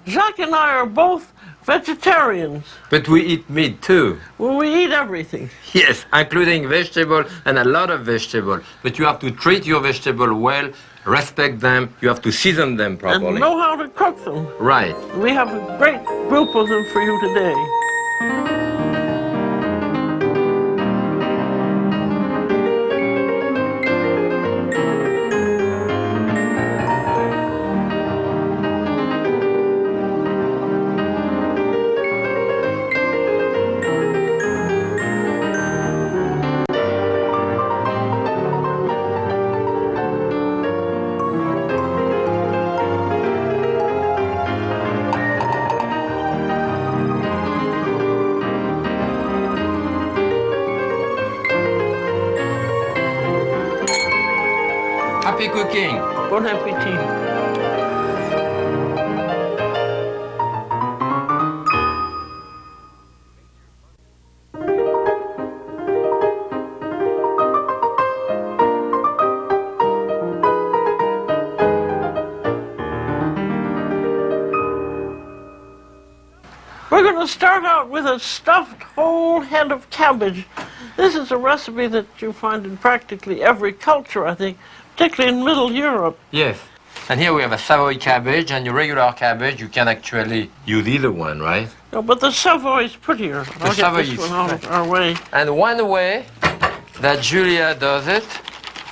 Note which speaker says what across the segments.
Speaker 1: Jacques and I are both vegetarians.
Speaker 2: But we eat meat too.
Speaker 1: Well, we eat everything.
Speaker 2: Yes, including vegetable and a lot of vegetable. But you have to treat your vegetable well, respect them, you have to season them properly.
Speaker 1: And know how to cook them.
Speaker 2: Right.
Speaker 1: We have a great group of them for you today.
Speaker 2: Happy cooking.
Speaker 1: Bon appetit. We're going to start out with a stuffed whole head of cabbage. This is a recipe that you find in practically every culture, I think, particularly in Middle Europe.
Speaker 2: Yes. And here we have a Savoy cabbage, and your regular cabbage, you can actually use either one, right?
Speaker 1: No, but the Savoy is prettier. I'll
Speaker 2: Savoy
Speaker 1: get this
Speaker 2: is
Speaker 1: one out of our way.
Speaker 2: And one way that Julia does it,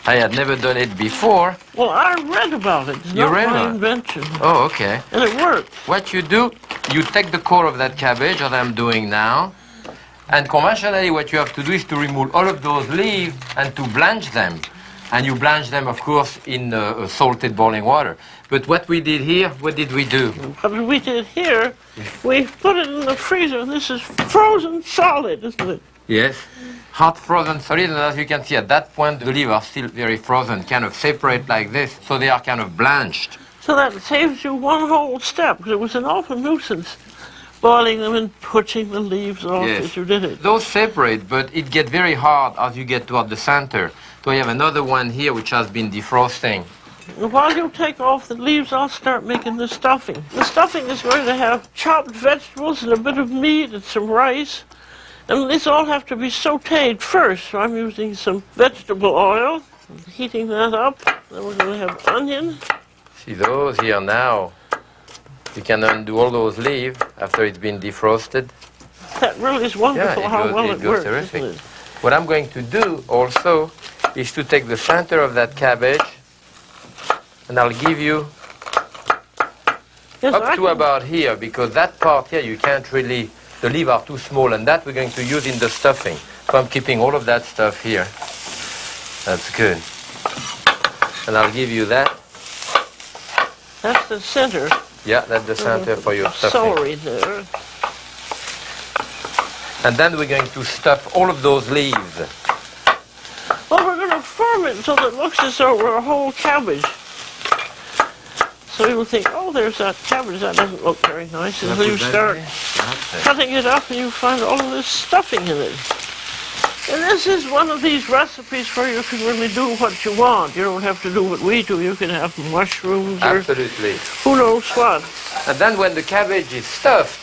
Speaker 2: I had never done it before.
Speaker 1: Well, I read about it. It's
Speaker 2: You
Speaker 1: not
Speaker 2: read
Speaker 1: my
Speaker 2: about it?
Speaker 1: invention.
Speaker 2: Oh, okay.
Speaker 1: And it worked.
Speaker 2: What you do, you take the core of that cabbage, that I'm doing now, and conventionally what you have to do is to remove all of those leaves and to blanch them. And you blanch them, of course, in salted boiling water. But what we did here, what did we do?
Speaker 1: What we did here, we put it in the freezer. This is frozen solid, isn't it?
Speaker 2: Yes. Hot frozen solid, and as you can see at that point, the leaves are still very frozen, kind of separate like this, so they are kind of blanched.
Speaker 1: So that saves you one whole step, because it was an awful nuisance boiling them and pushing the leaves off as you did it.
Speaker 2: Those separate, but it gets very hard as you get toward the center. So I have another one here which has been defrosting.
Speaker 1: And while you take off the leaves, I'll start making the stuffing. The stuffing is going to have chopped vegetables and a bit of meat and some rice. And these all have to be sautéed first. So I'm using some vegetable oil, heating that up. Then we're going to have onion.
Speaker 2: See those here now. You can undo all those leaves after it's been defrosted.
Speaker 1: That really is wonderful how well it works.
Speaker 2: Terrific.
Speaker 1: Isn't it?
Speaker 2: What I'm going to do also is to take the center of that cabbage, and I'll give you up to about here, because that part here you can't really, the leaves are too small, and that we're going to use in the stuffing. So I'm keeping all of that stuff here. That's good. And I'll give you that.
Speaker 1: That's the center.
Speaker 2: Yeah, that's the center for your stuffing.
Speaker 1: Celery there.
Speaker 2: And then we're going to stuff all of those leaves.
Speaker 1: Well, we're going to form it so that it looks as though we're a whole cabbage. So you'll think, oh, there's that cabbage. That doesn't look very nice. Until you start cutting it up and you find all of this stuffing in it. And this is one of these recipes where you can really do what you want. You don't have to do what we do. You can have mushrooms or who knows what.
Speaker 2: And then when the cabbage is stuffed,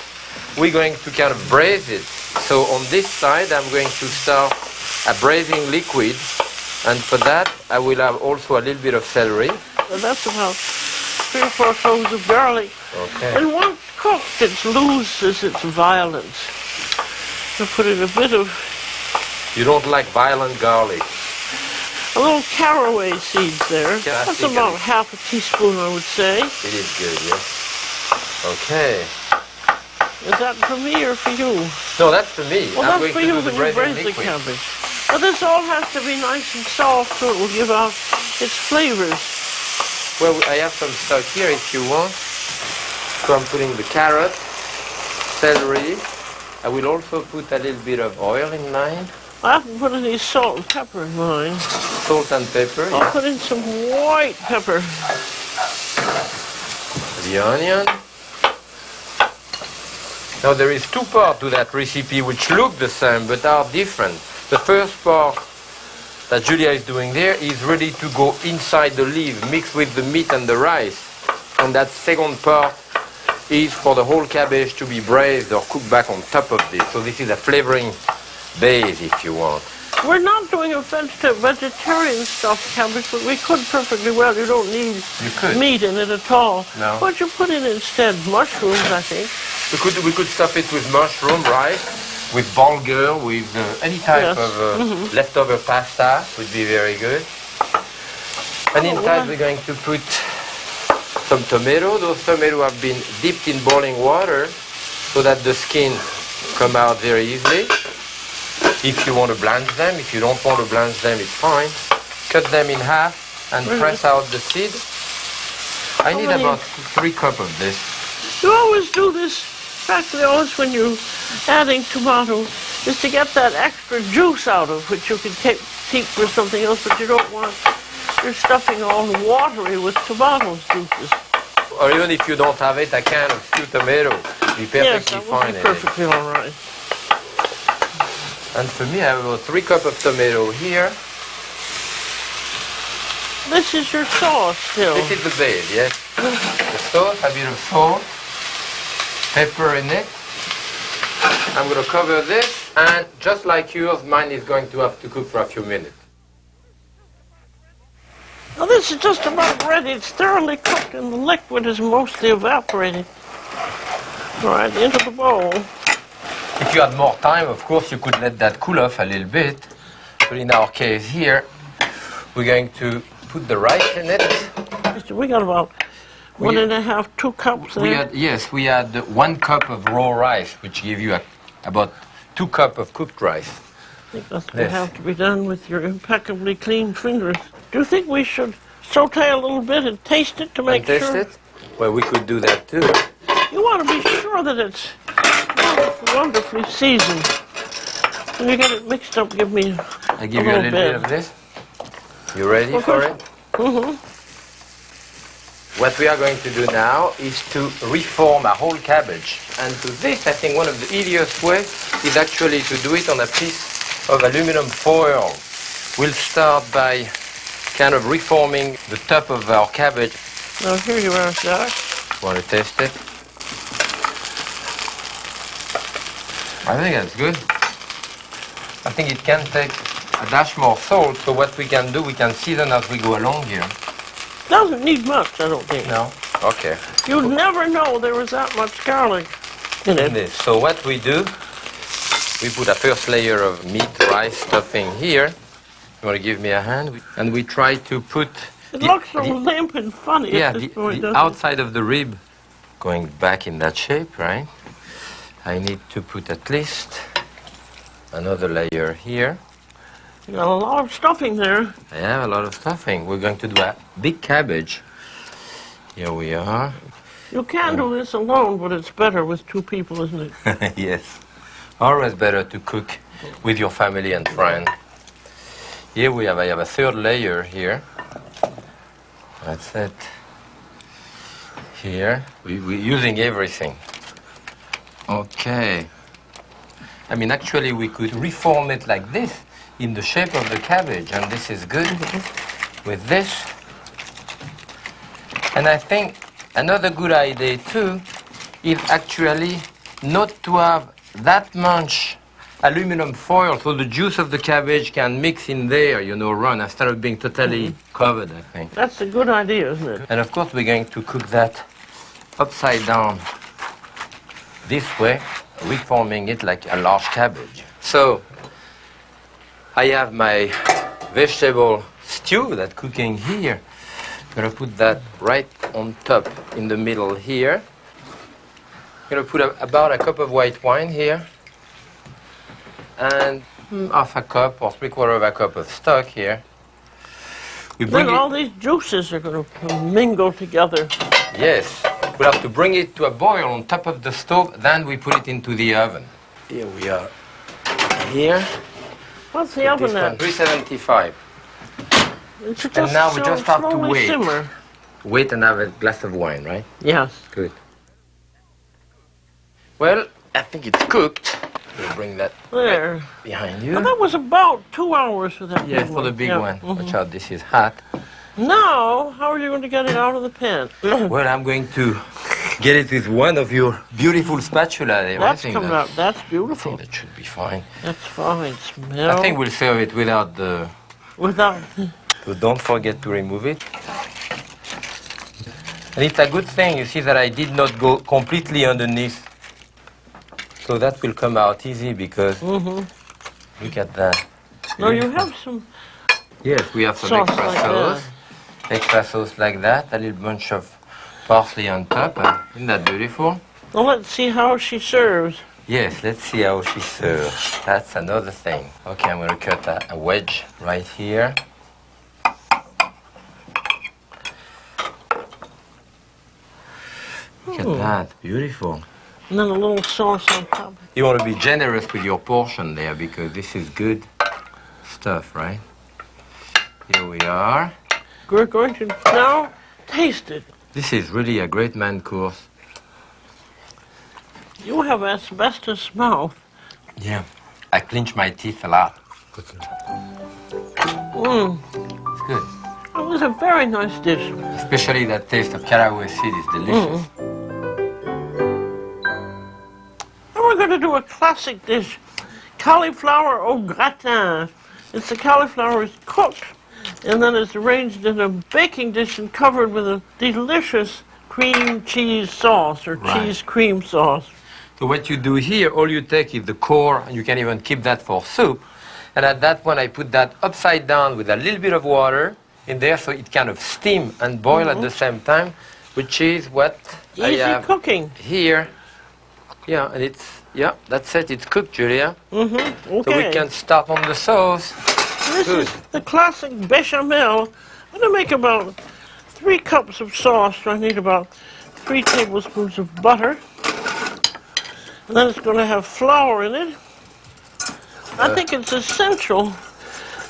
Speaker 2: we're going to kind of braise it. So on this side, I'm going to start a braising liquid. And for that, I will have also a little bit of celery.
Speaker 1: And that's about 3 or 4 cloves of garlic.
Speaker 2: Okay.
Speaker 1: And once cooked, it loses its violence. You put in a bit of...
Speaker 2: You don't like violent garlic?
Speaker 1: A little caraway seeds there. That's about half a teaspoon, I would say.
Speaker 2: It is good, yes. Okay.
Speaker 1: Is that for me or for you?
Speaker 2: No, that's for me.
Speaker 1: Well,
Speaker 2: I'm
Speaker 1: that's for you when you braise the cabbage. But this all has to be nice and soft so it will give out its flavors.
Speaker 2: Well, I have some stock here if you want. So I'm putting the carrot, celery. I will also put a little bit of oil in mine.
Speaker 1: I haven't put any salt and pepper in mine.
Speaker 2: Salt and pepper,
Speaker 1: I'll put in some white pepper.
Speaker 2: The onion. Now there is 2 parts to that recipe which look the same but are different. The first part that Julia is doing there is ready to go inside the leaf, mixed with the meat and the rice. And that second part is for the whole cabbage to be braised or cooked back on top of this. So this is a flavoring base, if you want.
Speaker 1: We're not doing a vegetarian stuffed cabbage, but we could perfectly well. You don't need meat in it at all.
Speaker 2: No.
Speaker 1: What you put in instead? Mushrooms, I think.
Speaker 2: We could stuff it with mushroom, rice, with bulgur, with any type of leftover pasta would be very good. And inside we're going to put some tomato. Those tomatoes have been dipped in boiling water so that the skin come out very easily. If you want to blanch them, if you don't want to blanch them, it's fine. Cut them in half and press out the seed. I need about 3 cups of this.
Speaker 1: You always do this, practically always when you're adding tomato, is to get that extra juice out of which you can keep for something else, but you don't want your stuffing all watery with tomato juices.
Speaker 2: Or even if you don't have it, a can of stewed tomato will be perfectly fine.
Speaker 1: Yes, perfectly all right.
Speaker 2: And for me, I have about 3 cups of tomato here.
Speaker 1: This is your sauce still.
Speaker 2: This is the base, yes. The sauce, a bit of salt, pepper in it. I'm going to cover this, and just like yours, mine is going to have to cook for a few minutes.
Speaker 1: Now this is just about ready. It's thoroughly cooked and the liquid is mostly evaporated. All right, into the bowl.
Speaker 2: If you had more time, of course, you could let that cool off a little bit. But in our case here, we're going to put the rice in it.
Speaker 1: We got about 1.5, 2 cups there.
Speaker 2: We had 1 cup of raw rice, which give you about 2 cups of cooked rice.
Speaker 1: I think that's going to have to be done with your impeccably clean fingers. Do you think we should saute a little bit and taste it to make sure?
Speaker 2: Taste it? Well, we could do that too.
Speaker 1: You want to be sure that it's wonderfully seasoned. When you get it mixed up, give me
Speaker 2: I give you a little bit of this. You ready for it?
Speaker 1: Mm-hmm.
Speaker 2: What we are going to do now is to reform a whole cabbage. And to this, I think one of the easiest ways is actually to do it on a piece of aluminum foil. We'll start by kind of reforming the top of our cabbage.
Speaker 1: Now here you are, Jacques.
Speaker 2: Want to taste it? I think that's good. I think it can take a dash more salt, so what we can do, we can season as we go along here.
Speaker 1: Doesn't need much, I don't think.
Speaker 2: No? Okay.
Speaker 1: You'd never know there was that much garlic in it.
Speaker 2: So what we do, we put a first layer of meat, rice stuffing here. You want to give me a hand? And we try to put...
Speaker 1: It looks so limp and funny at this point,
Speaker 2: the outside of the rib going back in that shape, right? I need to put at least another layer here.
Speaker 1: You got a lot of stuffing there.
Speaker 2: I have a lot of stuffing. We're going to do a big cabbage. Here we are.
Speaker 1: You can do this alone, but it's better with 2 people, isn't it?
Speaker 2: Yes. Always better to cook with your family and friends. Here I have a 3rd layer here. That's it. Here, we're using everything. Okay. I mean, actually, we could reform it like this in the shape of the cabbage, and this is good with this. And I think another good idea, too, is actually not to have that much aluminum foil, so the juice of the cabbage can mix in there, run, instead of being totally covered, I think.
Speaker 1: That's a good idea, isn't it?
Speaker 2: And of course, we're going to cook that upside down this way, reforming it like a large cabbage. So, I have my vegetable stew that's cooking here. I'm going to put that right on top in the middle here. I'm going to put about a cup of white wine here. And half a cup or 3/4 of a cup of stock here.
Speaker 1: Then all these juices are going to mingle together.
Speaker 2: Yes. We'll have to bring it to a boil on top of the stove, then we put it into the oven. Here we are. Here.
Speaker 1: What's the oven at?
Speaker 2: 375. And now we just have to wait.
Speaker 1: Simmer.
Speaker 2: Wait and have a glass of wine, right?
Speaker 1: Yes.
Speaker 2: Good. Well, I think it's cooked. We'll bring that
Speaker 1: there
Speaker 2: behind you.
Speaker 1: Now that was about 2 hours for that big one.
Speaker 2: Yeah, for the big one. Watch out, this is hot.
Speaker 1: Now, how are you going to get it out of the pan?
Speaker 2: Well, I'm going to get it with one of your beautiful spatula there.
Speaker 1: That's coming out. That's beautiful.
Speaker 2: That should be fine.
Speaker 1: That's fine. Smell.
Speaker 2: I think we'll serve it without the...
Speaker 1: Without...
Speaker 2: So don't forget to remove it. And it's a good thing, you see, that I did not go completely underneath. So that will come out easy because... Look at that.
Speaker 1: No, you have some...
Speaker 2: Yes, we have some
Speaker 1: sauce
Speaker 2: extra
Speaker 1: like
Speaker 2: sauce. Extra sauce like that. A little bunch of parsley on top. Isn't that beautiful?
Speaker 1: Well, let's see how she serves.
Speaker 2: Yes, let's see how she serves. That's another thing. Okay, I'm going to cut a wedge right here. Look at that, beautiful.
Speaker 1: And then a little sauce on top.
Speaker 2: You want to be generous with your portion there because this is good stuff, right? Here we are.
Speaker 1: We're going to now taste it.
Speaker 2: This is really a great man course.
Speaker 1: You have asbestos mouth.
Speaker 2: Yeah, I clench my teeth a lot. It's good.
Speaker 1: It was a very nice dish.
Speaker 2: Especially that taste of caraway seed is delicious.
Speaker 1: And we're going to do a classic dish, cauliflower au gratin. It's the cauliflower is cooked and then it's arranged in a baking dish and covered with a delicious cream cheese sauce or cheese cream sauce.
Speaker 2: So what you do here, all you take is the core, and you can even keep that for soup. And at that point, I put that upside down with a little bit of water in there so it kind of steam and boil at the same time, which is what I have
Speaker 1: cooking
Speaker 2: here. Yeah, and it's, yeah, that's it. It's cooked, Julia.
Speaker 1: Okay.
Speaker 2: So we can start on the sauce.
Speaker 1: This is the classic bechamel. I'm going to make about 3 cups of sauce. I need about 3 tablespoons of butter. And then it's going to have flour in it. I think it's essential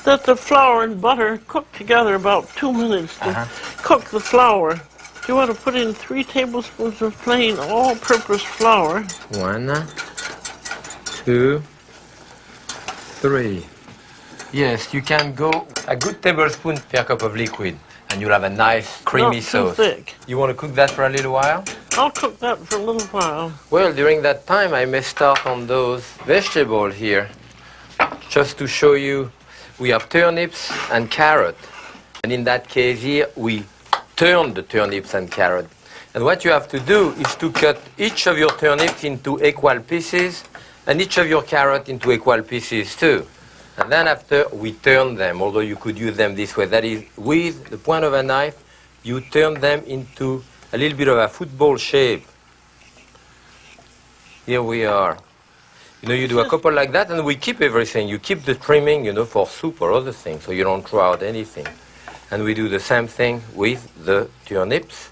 Speaker 1: that the flour and butter cook together about 2 minutes to cook the flour. You want to put in 3 tablespoons of plain all-purpose flour.
Speaker 2: 1, 2, 3. Yes, you can go a good tablespoon per cup of liquid, and you'll have a nice creamy
Speaker 1: Not
Speaker 2: sauce.
Speaker 1: too thick.
Speaker 2: You want to cook that for a little while?
Speaker 1: I'll cook that for a little while.
Speaker 2: Well, during that time, I may start on those vegetables here. Just to show you, we have turnips and carrot. And in that case here, we turn the turnips and carrot. And what you have to do is to cut each of your turnips into equal pieces and each of your carrot into equal pieces too. And then after, we turn them, although you could use them this way. That is, with the point of a knife, you turn them into a little bit of a football shape. Here we are. You know, you do a couple like that, and we keep everything. You keep the trimming, you know, for soup or other things, so you don't throw out anything. And we do the same thing with the turnips.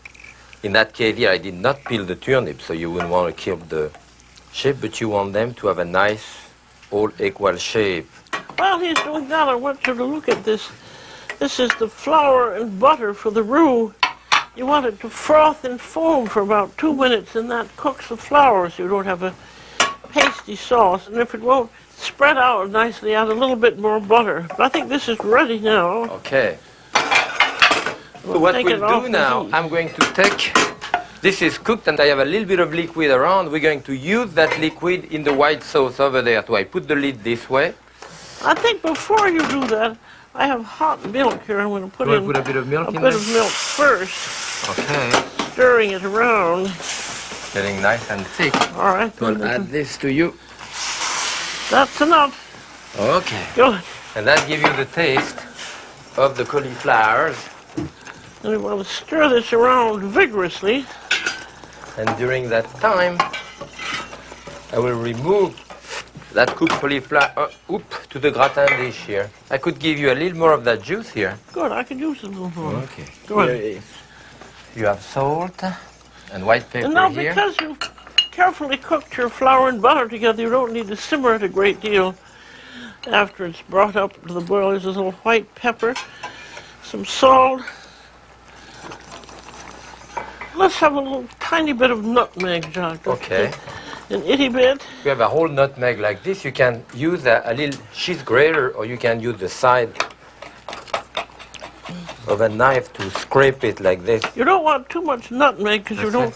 Speaker 2: In that case here, I did not peel the turnips, so you wouldn't want to keep the shape, but you want them to have a nice, all equal shape.
Speaker 1: While he's doing that, I want you to look at this. This is the flour and butter for the roux. You want it to froth and foam for about 2 minutes, and that cooks the flour so you don't have a pasty sauce. And if it won't spread out nicely, add a little bit more butter. But I think this is ready now.
Speaker 2: Okay. So what we'll do now, I'm going to take, this is cooked and I have a little bit of liquid around. We're going to use that liquid in the white sauce over there. So I put the lid this way.
Speaker 1: I think before you do that, I have hot milk here. I'm going to put in
Speaker 2: a bit of milk
Speaker 1: a bit of milk first.
Speaker 2: Okay.
Speaker 1: Stirring it around.
Speaker 2: Getting nice and thick.
Speaker 1: All right.
Speaker 2: So I'll add this to you.
Speaker 1: That's enough.
Speaker 2: Okay.
Speaker 1: Good.
Speaker 2: And that gives you the taste of the cauliflowers.
Speaker 1: And we want to stir this around vigorously.
Speaker 2: And during that time, I will remove that cooked cauliflower to the gratin dish here. I could give you a little more of that juice here.
Speaker 1: Good, I could use a little more.
Speaker 2: Okay.
Speaker 1: Good.
Speaker 2: You have salt and white pepper
Speaker 1: And now
Speaker 2: here.
Speaker 1: because you've carefully cooked your flour and butter together, you don't need to simmer it a great deal. After it's brought up to the boil, there's a little white pepper, some salt. Let's have a little tiny bit of nutmeg, Jacques.
Speaker 2: Okay.
Speaker 1: An itty bit.
Speaker 2: If you have a whole nutmeg like this, you can use a little cheese grater, or you can use the side of a knife to scrape it like this.
Speaker 1: You don't want too much nutmeg because you don't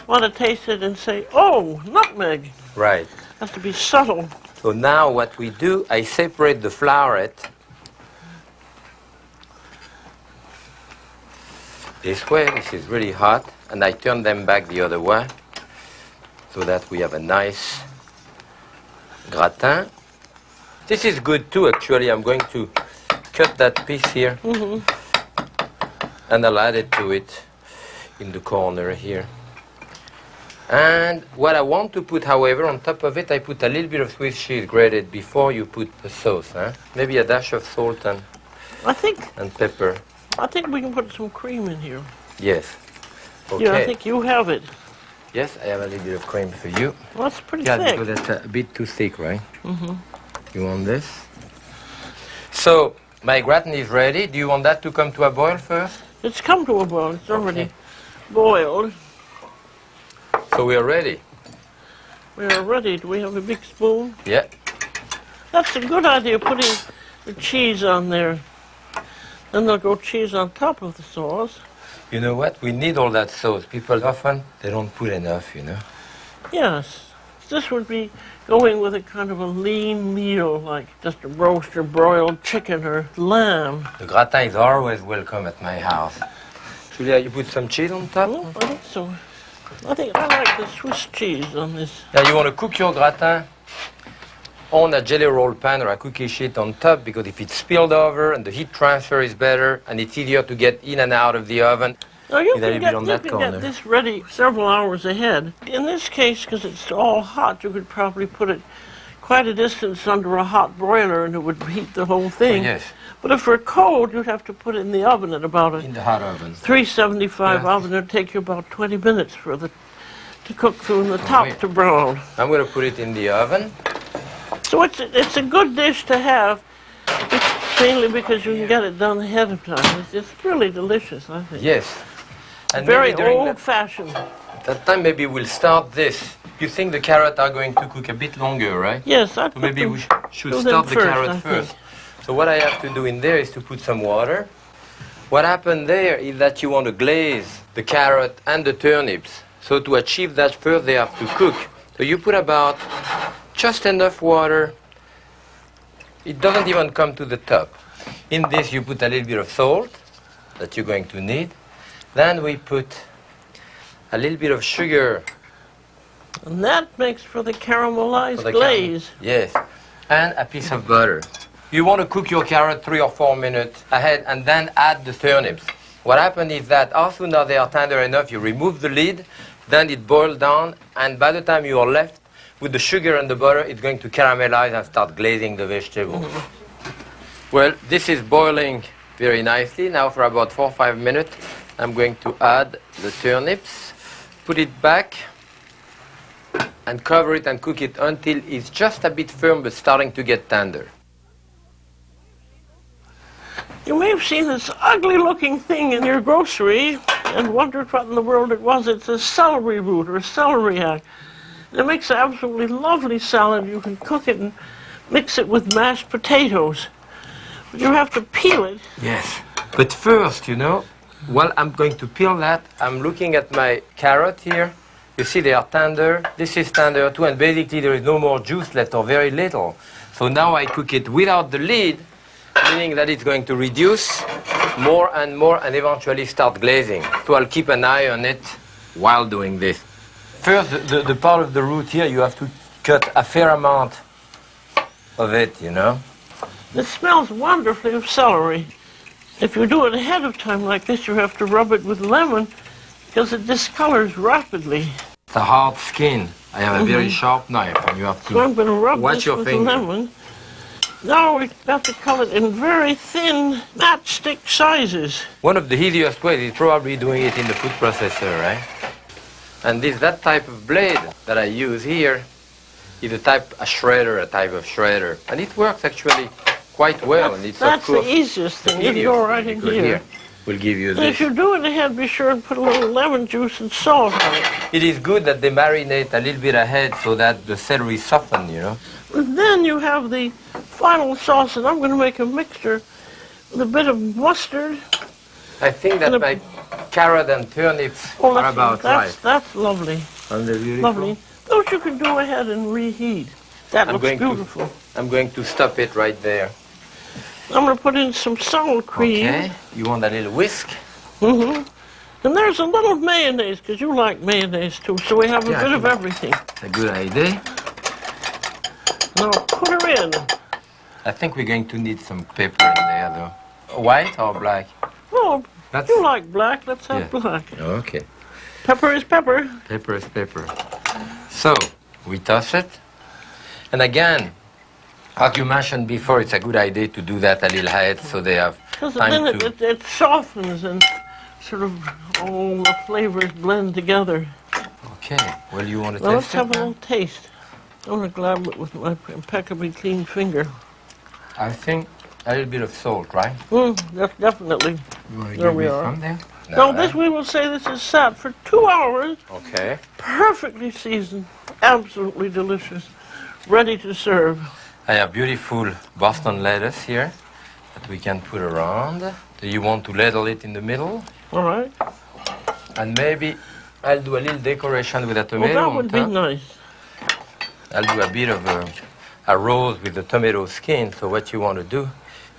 Speaker 1: want to taste it and say, oh, nutmeg.
Speaker 2: Right.
Speaker 1: Has to be subtle.
Speaker 2: So now what we do, I separate the flowerette this way. This is really hot. And I turn them back the other way so that we have a nice gratin. This is good too, actually. I'm going to cut that piece here. And I'll add it to it in the corner here. And what I want to put, however, on top of it, I put a little bit of Swiss cheese grated before you put the sauce. Maybe a dash of salt and pepper.
Speaker 1: I think we can put some cream in here.
Speaker 2: Yes. Okay.
Speaker 1: Yeah, I think you have it.
Speaker 2: Yes, I have a little bit of cream for you.
Speaker 1: Well, that's pretty
Speaker 2: Yeah,
Speaker 1: thick.
Speaker 2: because that's a bit too thick, right? You want this? So, my gratin is ready. Do you want that to come to a boil first?
Speaker 1: It's come to a boil. It's already boiled.
Speaker 2: So we are ready.
Speaker 1: We are ready. Do we have a big spoon?
Speaker 2: Yeah.
Speaker 1: That's a good idea, putting the cheese on there. Then they'll go cheese on top of the sauce.
Speaker 2: You know what? We need all that sauce. People often, they don't put enough, you know.
Speaker 1: Yes. This would be going with a kind of a lean meal, like just a roast or broiled chicken or lamb.
Speaker 2: The gratin is always welcome at my house. Julia, you put some cheese on top?
Speaker 1: Oh, I think so. I think I like the Swiss cheese on this.
Speaker 2: Now you want to cook your gratin on a jelly roll pan or a cookie sheet on top, because if it's spilled over and the heat transfer is better and it's easier to get in and out of the oven.
Speaker 1: Now you
Speaker 2: With a
Speaker 1: can,
Speaker 2: little bit on that
Speaker 1: get
Speaker 2: corner.
Speaker 1: this ready several hours ahead. In this case, because it's all hot, you could probably put it quite a distance under a hot broiler and it would heat the whole thing.
Speaker 2: Oh, yes.
Speaker 1: But if it were cold, you'd have to put it in the oven at about a
Speaker 2: In the hot oven.
Speaker 1: 375
Speaker 2: Yeah.
Speaker 1: oven. It'd take you about 20 minutes for the to cook through and the top
Speaker 2: wait.
Speaker 1: to brown.
Speaker 2: I'm going to put it in the oven.
Speaker 1: So it's a good dish to have, mainly because you can get it done ahead of time. It's really delicious, I think.
Speaker 2: Yes. And
Speaker 1: Very
Speaker 2: maybe during
Speaker 1: old-fashioned.
Speaker 2: that time maybe we'll start this. You think the carrots are going to cook a bit longer, right?
Speaker 1: Yes, I
Speaker 2: So maybe we should
Speaker 1: do
Speaker 2: start
Speaker 1: them
Speaker 2: the
Speaker 1: first,
Speaker 2: carrot
Speaker 1: I
Speaker 2: first.
Speaker 1: think.
Speaker 2: So what I have to do in there is to put some water. What happened there is that you want to glaze the carrot and the turnips. So to achieve that first, they have to cook. So you put about just enough water. It doesn't even come to the top. In this, you put a little bit of salt that you're going to need. Then we put a little bit of sugar.
Speaker 1: And that makes for the caramelized
Speaker 2: for the
Speaker 1: glaze.
Speaker 2: Yes. And a piece of butter. You want to cook your carrot 3 or 4 minutes ahead and then add the turnips. What happens is that as soon as they are tender enough, you remove the lid, then it boils down, and by the time you are left with the sugar and the butter, it's going to caramelize and start glazing the vegetables. Well, this is boiling very nicely. Now for about 4 or 5 minutes, I'm going to add the turnips, put it back, and cover it and cook it until it's just a bit firm but starting to get tender.
Speaker 1: You may have seen this ugly-looking thing in your grocery and wondered what in the world it was. It's a celery root or a celeriac. It makes an absolutely lovely salad. You can cook it and mix it with mashed potatoes. But you have to peel it.
Speaker 2: Yes. But first, you know, while I'm going to peel that, I'm looking at my carrot here. You see they are tender. This is tender too, and basically there is no more juice left or very little. So now I cook it without the lid, meaning that it's going to reduce more and eventually start glazing. So I'll keep an eye on it while doing this. First, the part of the root here, you have to cut a fair amount of it, you know.
Speaker 1: It smells wonderfully of celery. If you do it ahead of time like this, you have to rub it with lemon because it discolors rapidly.
Speaker 2: It's a hard skin. I have a very sharp knife, and you have to
Speaker 1: So I'm going to rub
Speaker 2: watch
Speaker 1: this
Speaker 2: your
Speaker 1: with
Speaker 2: finger.
Speaker 1: lemon. Now we've got to cut it in very thin matchstick sizes.
Speaker 2: One of the easiest ways is probably doing it in the food processor, right? And that type of blade that I use here is a type of shredder. And it works actually quite well. And it's
Speaker 1: That's
Speaker 2: of course
Speaker 1: the easiest thing. You
Speaker 2: easiest
Speaker 1: go right in
Speaker 2: because
Speaker 1: here.
Speaker 2: We'll give you
Speaker 1: And
Speaker 2: this.
Speaker 1: if you do it ahead, be sure and put a little lemon juice and salt on it.
Speaker 2: It is good that they marinate a little bit ahead so that the celery soften, you know.
Speaker 1: And then you have the final sauce, and I'm going to make a mixture with a bit of mustard.
Speaker 2: I think that
Speaker 1: And a
Speaker 2: my carrot and turnips
Speaker 1: Oh,
Speaker 2: are about right.
Speaker 1: that's lovely.
Speaker 2: Aren't they beautiful?
Speaker 1: Lovely. Those you can go ahead and reheat. That looks beautiful.
Speaker 2: I'm going to stop it right there.
Speaker 1: I'm going to put in some sour cream.
Speaker 2: Okay. You want a little whisk?
Speaker 1: Mm-hmm. And there's a little mayonnaise, because you like mayonnaise too, so we have a bit of everything.
Speaker 2: It's a good idea.
Speaker 1: Now put her in.
Speaker 2: I think we're going to need some pepper in there, though. White or black?
Speaker 1: Oh, you like black, let's have black.
Speaker 2: Okay.
Speaker 1: Pepper is pepper.
Speaker 2: Pepper is pepper. So, we toss it. And again, as you mentioned before, it's a good idea to do that a little ahead so they have time
Speaker 1: then
Speaker 2: to...
Speaker 1: it softens and sort of all the flavors blend together.
Speaker 2: Okay, well, you want to
Speaker 1: Well,
Speaker 2: taste
Speaker 1: let's have a little taste. I want to grab it with my impeccably clean finger.
Speaker 2: I think a little bit of salt, right?
Speaker 1: That's definitely. There we are.
Speaker 2: There?
Speaker 1: So this, we will say this is sat for 2 hours.
Speaker 2: Okay.
Speaker 1: Perfectly seasoned, absolutely delicious, ready to serve.
Speaker 2: I have beautiful Boston lettuce here that we can put around. Do you want to ladle it in the middle?
Speaker 1: All right.
Speaker 2: And maybe I'll do a little decoration with a tomato.
Speaker 1: Well, that would be nice.
Speaker 2: I'll do a bit of a rose with the tomato skin. So what you want to do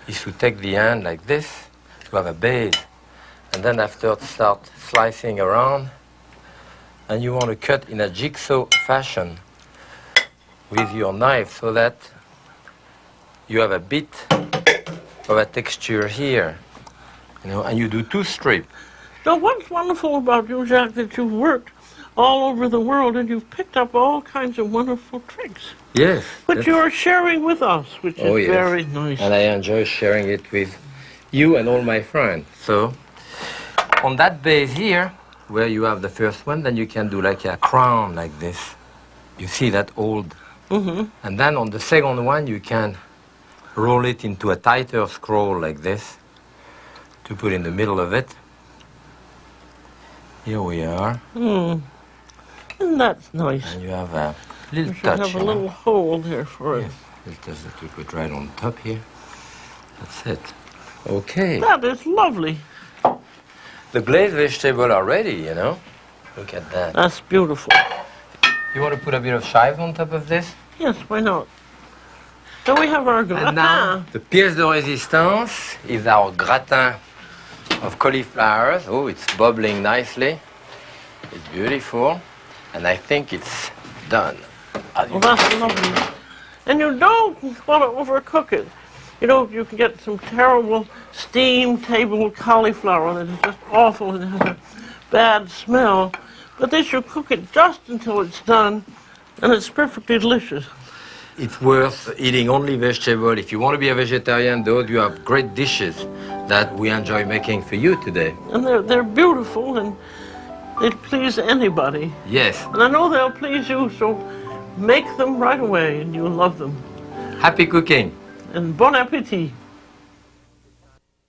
Speaker 2: is to take the end like this to have a base. And then after start slicing around. And you want to cut in a jigsaw fashion with your knife so that you have a bit of a texture here. You know, and you do 2 strips.
Speaker 1: Now, what's wonderful about you, Jacques, that you've worked all over the world and you've picked up all kinds of wonderful tricks.
Speaker 2: Yes.
Speaker 1: Which you are sharing with us, which is very nice.
Speaker 2: And I enjoy sharing it with you and all my friends. So, on that base here, where you have the first one, then you can do like a crown like this. You see that old.
Speaker 1: Mm-hmm.
Speaker 2: And then on the second one, you can roll it into a tighter scroll like this to put in the middle of it. Here we are.
Speaker 1: And that's nice.
Speaker 2: And you have a little
Speaker 1: You should
Speaker 2: touch.
Speaker 1: have a little hole there for it.
Speaker 2: Yes, just that you put right on top here. That's it. Okay.
Speaker 1: That is lovely.
Speaker 2: The glazed vegetables are ready, you know. Look at that.
Speaker 1: That's beautiful.
Speaker 2: You want to put a bit of chives on top of this?
Speaker 1: Yes, why not? So we have our gratin.
Speaker 2: And now, the pièce de résistance is our gratin of cauliflowers. Oh, it's bubbling nicely. It's beautiful. And I think it's done.
Speaker 1: Well, that's lovely. And you don't want to overcook it. You know, you can get some terrible steamed table cauliflower that is just awful and has a bad smell. But this, you cook it just until it's done, and it's perfectly delicious.
Speaker 2: It's worth eating only vegetable. If you want to be a vegetarian, though, you have great dishes that we enjoy making for you today.
Speaker 1: And they're beautiful, and they'd please anybody.
Speaker 2: Yes.
Speaker 1: And I know they'll please you, so make them right away, and you'll love them.
Speaker 2: Happy cooking.
Speaker 1: And bon appetit.